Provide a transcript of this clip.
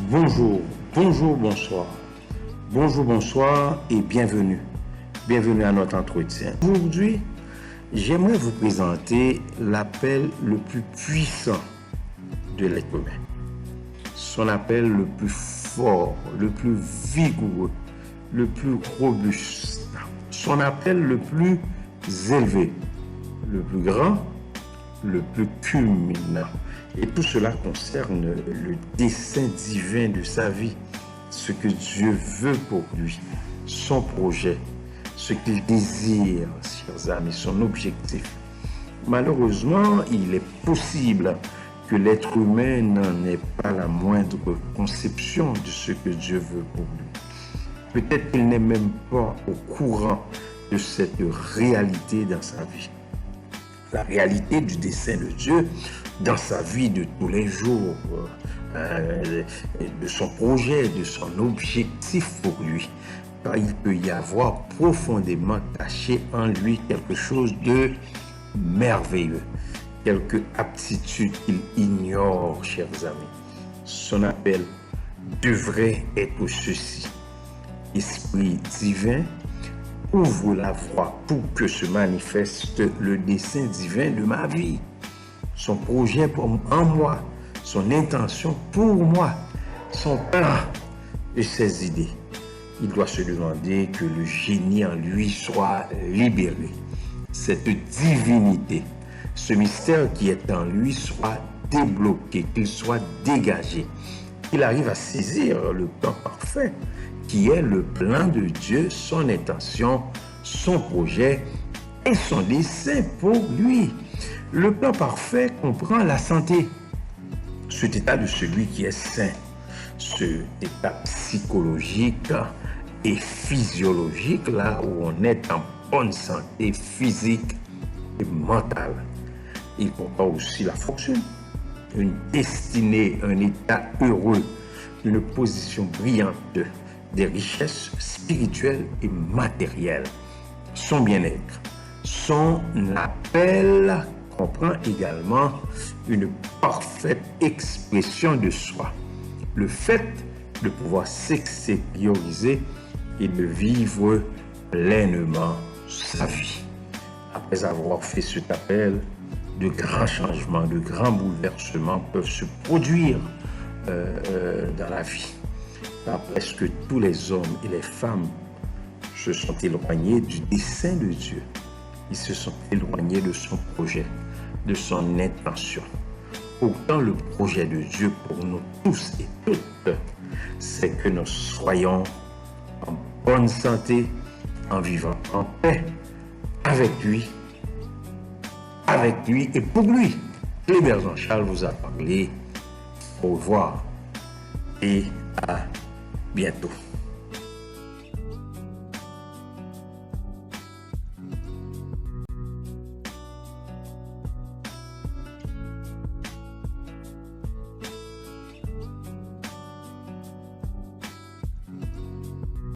Bonjour, bonjour, bonsoir. Bonjour, bonsoir et bienvenue. Bienvenue à notre entretien. Aujourd'hui, j'aimerais vous présenter l'appel le plus puissant de l'être humain. Son appel le plus fort, le plus vigoureux, le plus robuste. Son appel le plus élevé, le plus grand, le plus culminant. Et tout cela concerne le dessein divin de sa vie, ce que Dieu veut pour lui, son projet, ce qu'il désire, chers amis, son objectif. Malheureusement, il est possible que l'être humain n'en ait pas la moindre conception de ce que Dieu veut pour lui. Peut-être qu'il n'est même pas au courant de cette réalité dans sa vie. La réalité du dessein de Dieu dans sa vie de tous les jours, de son projet, de son objectif pour lui. Car il peut y avoir profondément caché en lui quelque chose de merveilleux, quelque aptitude qu'il ignore, chers amis. Son appel devrait être ceci: Esprit divin, ouvre la voie pour que se manifeste le dessein divin de ma vie. Son projet en moi, son intention pour moi, son plan et ses idées. Il doit se demander que le génie en lui soit libéré. Cette divinité, ce mystère qui est en lui soit débloqué, qu'il soit dégagé. Qu'il arrive à saisir le plan parfait qui est le plan de Dieu, son intention, son projet et son dessein pour lui. Le plan parfait comprend la santé, cet état de celui qui est sain, cet état psychologique et physiologique, là où on est en bonne santé physique et mentale. Il comprend aussi la fortune, une destinée, un état heureux, une position brillante, des richesses spirituelles et matérielles, son bien-être. Son appel comprend également une parfaite expression de soi, le fait de pouvoir s'extérioriser et de vivre pleinement sa vie. Après avoir fait cet appel, de grands changements, de grands bouleversements peuvent se produire dans la vie. Presque tous les hommes et les femmes se sont éloignés du dessein de Dieu. Ils se sont éloignés de son projet, de son intention. Pourtant, le projet de Dieu pour nous tous et toutes, c'est que nous soyons en bonne santé, en vivant en paix avec lui et pour lui. Clébert Jean-Charles vous a parlé. Au revoir et à bientôt.